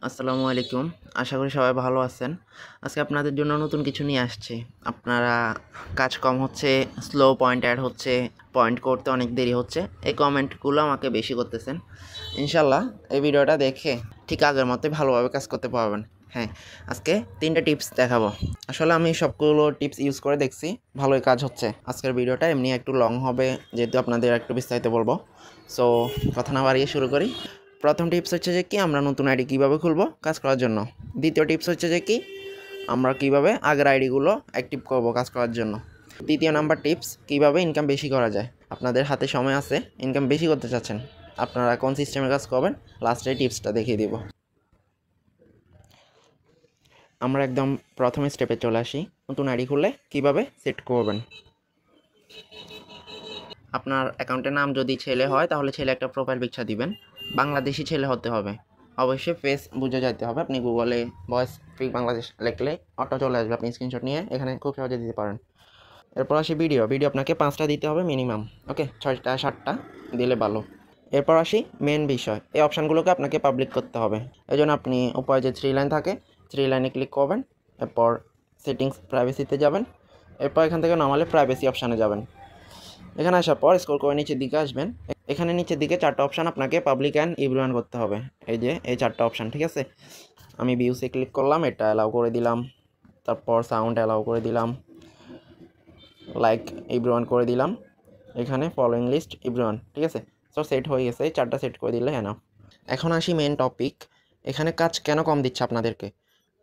আসসালামু আলাইকুম। আশা করি সবাই ভালো আছেন। আজকে আপনাদের জন্য নতুন কিছু নিয়ে আসছি। আপনারা কাজ কম হচ্ছে, স্লো পয়েন্ট অ্যাড হচ্ছে, পয়েন্ট করতে অনেক দেরি হচ্ছে। এই কমেন্টগুলো আমাকে বেশি করতেছেন। ইনশাল্লাহ এই ভিডিওটা দেখে ঠিক আগের মতোই ভালোভাবে কাজ করতে পারবেন। হ্যাঁ, আজকে 3টা টিপস দেখাবো। আসলে আমি সবগুলো টিপস ইউজ করে দেখছি, ভালোই কাজ হচ্ছে। আজকের ভিডিওটা এমনি একটু লং হবে, যেহেতু আপনাদের একটু বিস্তারিত বলবো। সো কথা না বাড়িয়ে শুরু করি। প্রথম টিপস হচ্ছে যে কি আমরা নতুন আইডি কীভাবে খুলবো কাজ করার জন্য। দ্বিতীয় টিপস হচ্ছে যে কি আমরা কীভাবে আগের আইডিগুলো অ্যাক্টিভ করবো কাজ করার জন্য। তৃতীয় নাম্বার টিপস কীভাবে ইনকাম বেশি করা যায়। আপনাদের হাতে সময় আছে, ইনকাম বেশি করতে চাচ্ছেন, আপনারা কোন সিস্টেমে কাজ করবেন, লাস্টে টিপসটা দেখিয়ে দিব। আমরা একদম প্রথম স্টেপে চলে আসি। নতুন আইডি খুললে কীভাবে সেট করবেন। আপনার অ্যাকাউন্টের নাম যদি ছেলে হয় তাহলে ছেলে একটা প্রোফাইল পিকচার দিবেন। বাংলাদেশি ছেলে হতে হবে, অবশ্যই ফেস বুঝে যেতে হবে। আপনি গুগলে ভয়েস ফ্রি বাংলাদেশ লিখলে অটো চলে আসবে, আপনি স্ক্রিনশট নিয়ে এখানে খুব সহজে দিতে পারেন। এরপর আসি ভিডিও আপনাকে 5টা দিতে হবে মিনিমাম, ওকে 6টা 7টা দিলে ভালো। এরপর আসি মেন বিষয়, এই অপশানগুলোকে আপনাকে পাবলিক করতে হবে। এই জন্য আপনি উপরে যে 3 লাইন থাকে 3 লাইনে ক্লিক করবেন, এরপর সেটিংস প্রাইভেসিতে যাবেন, এরপর এখান থেকে নর্মালি প্রাইভেসি অপশানে যাবেন। এখানে আসার পর স্ক্রল করে নিচের দিকে আসবেন। এখানে নিচের দিকে 4টা অপশান আপনাকে পাবলিক অ্যান্ড এভরিওয়ান করতে হবে। এই যে এই 4টা অপশান, ঠিক আছে। আমি ভিউসে ক্লিক করলাম, এটা অ্যালাউ করে দিলাম, তারপর সাউন্ড অ্যালাউ করে দিলাম, লাইক এভরিওয়ান করে দিলাম, এখানে ফলোইং লিস্ট এভরিওয়ান, ঠিক আছে। সো সেট হয়ে গেছে, 4টা সেট করে দিলে এনাফ। এখন আসি মেন টপিক, এখানে কাজ কেন কম দিচ্ছে আপনাদেরকে।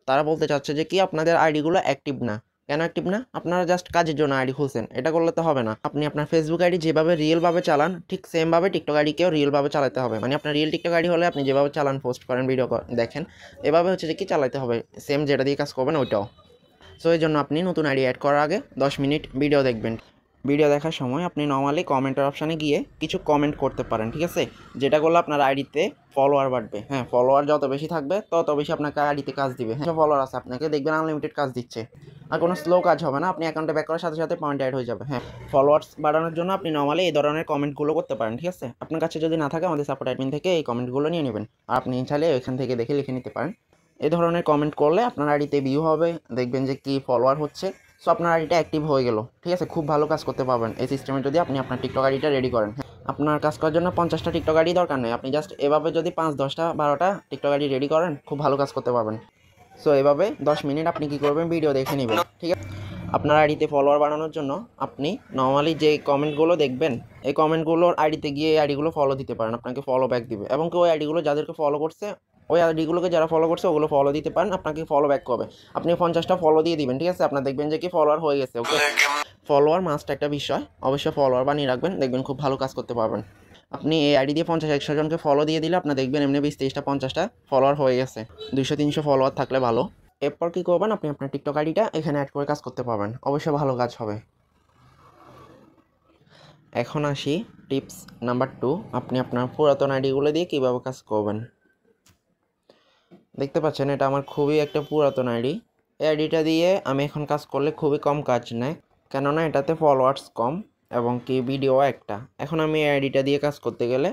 তারা বলতে চাচ্ছে যে কি আপনাদের আইডিগুলো অ্যাক্টিভ না। কেন অ্যাক্টিভ না? আপনারা জাস্ট কাজের জন্য আইডি খুলছেন, এটা করলে তো হবে না। আপনি আপনার ফেসবুক আইডি যেভাবে রিয়েলভাবে চালান ঠিক সেমভাবে টিকটক আইডিকেও রিয়েলভাবে চালাতে হবে। মানে আপনার রিয়েল টিকটক আইডি হলে আপনি যেভাবে চালান, পোস্ট করেন, ভিডিও দেখেন, এভাবে হচ্ছে যে কি চালাতে হবে, সেম যেটা দিয়ে কাজ করবেন ওইটাও। সো এই জন্য আপনি নতুন আইডি অ্যাড করার আগে 10 মিনিট ভিডিও দেখবেন। ভিডিও দেখার সময় আপনি নর্মালি কমেন্টের অপশানে গিয়ে কিছু কমেন্ট করতে পারেন, ঠিক আছে। যেটা করলে আপনার আইডিতে ফলোয়ার বাড়বে। হ্যাঁ, ফলোয়ার যত বেশি থাকবে তত বেশি আপনাকে আইডিতে কাজ দিবে। হ্যাঁ, ফলোয়ার আছে আপনাকে দেখবেন আনলিমিটেড কাজ দিচ্ছে, আর কোনো স্লো কাজ হবে না। আপনি অ্যাকাউন্টে ব্যাক করার সাথে সাথে পয়েন্ট অ্যাড হয়ে যাবে। হ্যাঁ, ফলোয়ার্স বাড়ানোর জন্য আপনি নর্মালি এই ধরনের কমেন্টগুলো করতে পারেন, ঠিক আছে। আপনার কাছে যদি না থাকে আমাদের সাপোর্ট অ্যাডমিন থেকে এই কমেন্টগুলো নিয়ে নেবেন, আর আপনি চাইলে ওইখান থেকে দেখে লিখে নিতে পারেন। এই ধরনের কমেন্ট করলে আপনার আইডিতে ভিউ হবে, দেখবেন যে কি ফলোয়ার হচ্ছে। সো আপনার আইডিটা অ্যাক্টিভ হয়ে গেল, ঠিক আছে। খুব ভালো কাজ করতে পারবেন এই সিস্টেমে যদি আপনি আপনার টিকটক আইডিটা রেডি করেন। আপনার কাজ করার জন্য 50টা টিকটক আইডি দরকার নেই, আপনি জাস্ট এভাবে যদি 5, 10টা, 12টা টিকটক আইডি রেডি করেন, খুব ভালো কাজ করতে পারবেন। সো এভাবে 10 মিনিট আপনি কী করবেন, ভিডিও দেখে নেবেন, ঠিক আছে। আপনার আইডিতে ফলোয়ার বাড়ানোর জন্য আপনি নর্মালি যে কমেন্টগুলো দেখবেন, এই কমেন্টগুলোর আইডিতে গিয়ে এই আইডিগুলো ফলো দিতে পারেন, আপনাকে ফলো ব্যাক দিবে। এবং ওই আইডিগুলো যাদেরকে ফলো করছে, ওই আইডিগুলোকে যারা ফলো করছে ওগুলো ফলো দিতে পারেন, আপনাকে ফলো ব্যাক করবে। আপনি 50টা ফলো দিয়ে দিবেন, ঠিক আছে। আপনার দেখবেন যে কি ফলোয়ার হয়ে গেছে, ওকে। ফলোয়ার মাস্ট একটা বিষয়, অবশ্যই ফলোয়ার বানিয়ে রাখবেন, দেখবেন খুব ভালো কাজ করতে পারবেন। আপনি এই আইডি দিয়ে 50-100 জনকে ফলো দিয়ে দিলে আপনার দেখবেন এমনি 20-30টা 50টা ফলোয়ার হয়ে গেছে। 200-300 ফলোয়ার থাকলে ভালো। এরপর কী করবেন, আপনি আপনার টিকটক আইডিটা এখানে অ্যাড করে কাজ করতে পারবেন, অবশ্যই ভালো কাজ হবে। এখন আসি টিপস নাম্বার 2, আপনি আপনার পুরাতন আইডিগুলো দিয়ে কীভাবে কাজ করবেন। দেখতে পাচ্ছেন এটা আমার খুবই একটা পুরাতন আইডি। এই আইডিটা দিয়ে আমি এখন কাজ করলে খুবই কম কাজ নেয়, কেননা এটাতে ফলোয়ার্স কম এবং কি ভিডিও একটা। এখন আমি এই আইডিটা দিয়ে কাজ করতে গেলে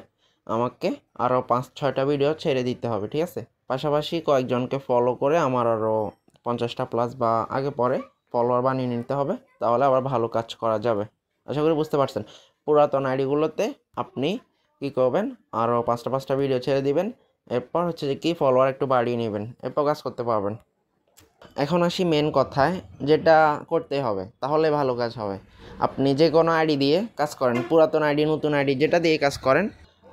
আমাকে আরও 5-6টা ভিডিও ছেড়ে দিতে হবে, ঠিক আছে। পাশাপাশি কয়েকজনকে ফলো করে আমার আরও 50টা প্লাস বা আগে পরে ফলোয়ার বানিয়ে নিতে হবে, তাহলে আবার ভালো কাজ করা যাবে। আশা করি বুঝতে পারছেন। পুরাতন আইডিগুলোতে আপনি কী করবেন, আরও 5টা ভিডিও ছেড়ে দিবেন, এরপর হচ্ছে যে কি ফলোয়ার একটু বাড়িয়ে নেবেন, এরপর কাজ করতে পারবেন। এখন আসি মেন কথায়, যেটা করতে হবে তাহলে ভালো কাজ হবে। আপনি যে কোনো আইডি দিয়ে কাজ করেন, পুরাতন আইডি নতুন আইডি যেটা দিয়ে কাজ করেন,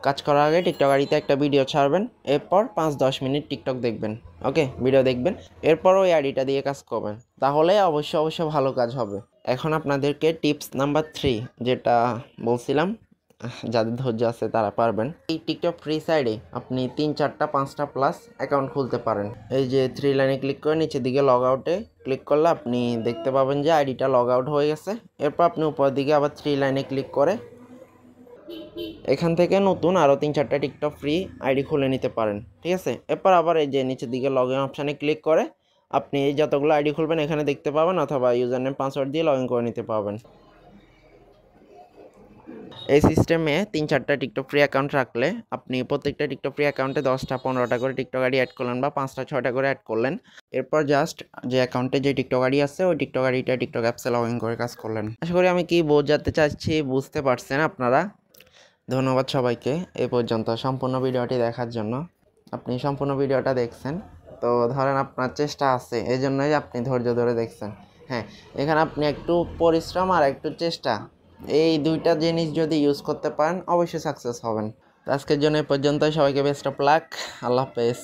কাজ করার আগে টিকটক আইডিতে একটা ভিডিও ছাড়বেন, এরপর 5-10 মিনিট টিকটক দেখবেন, ওকে, ভিডিও দেখবেন, এরপর ওই আইডিটা দিয়ে কাজ করবেন, তাহলে অবশ্যই ভালো কাজ হবে। এখন আপনাদেরকে টিপস নাম্বার 3 যেটা বলছিলাম, যাদের ধৈর্য আছে তারা পারবেন। এই টিকটক ফ্রি সাইডে আপনি 3-4টা-5টা প্লাস অ্যাকাউন্ট খুলতে পারেন। এই যে 3 লাইনে ক্লিক করে নিচের দিকে লগ আউটে ক্লিক করলে আপনি দেখতে পাবেন যে আইডিটা লগ আউট হয়ে গেছে। এরপর আপনি উপরের দিকে আবার 3 লাইনে ক্লিক করে এখান থেকে নতুন আরও 3-4টা টিকটক ফ্রি আইডি খুলে নিতে পারেন, ঠিক আছে। এরপর আবার এই যে নিচের দিকে লগ ইন অপশানে ক্লিক করে আপনি এই যতগুলো আইডি খুলবেন এখানে দেখতে পাবেন, অথবা ইউজার নেম পাসওয়ার্ড দিয়ে লগ ইন করে নিতে পারবেন। এই সিস্টেমে 3-4টা টিকটক ফ্রি অ্যাকাউন্ট রাখলে আপনি প্রত্যেকটা টিকটক ফ্রি অ্যাকাউন্টে 10টা 15টা করে টিকটক আইডি অ্যাড করলেন বা 5টা 6টা করে অ্যাড করলেন। এরপর জাস্ট যে অ্যাকাউন্টে যে টিকটক আইডি আছে ওই টিকটক আইডিটা টিকটক অ্যাপসে লগ ইন করে কাজ করলেন। আশা করি আমি কি বোঝাতে চাচ্ছি বুঝতে পারছেন আপনারা। ধন্যবাদ সবাইকে এই পর্যন্ত সম্পূর্ণ ভিডিওটি দেখার জন্য। আপনি সম্পূর্ণ ভিডিওটা দেখছেন, তো ধরেন আপনার চেষ্টা আছে, এই জন্যই আপনি ধৈর্য ধরে দেখছেন। হ্যাঁ, এখানে আপনি একটু পরিশ্রম আর একটু চেষ্টা, এই দুইটা জিনিস যদি ইউজ করতে পারেন অবশ্যই সাকসেস হবেন। তো আজকের জন্য এই পর্যন্ত, সবাইকে বেস্ট অফ লাক, আল্লাহ হাফেজ।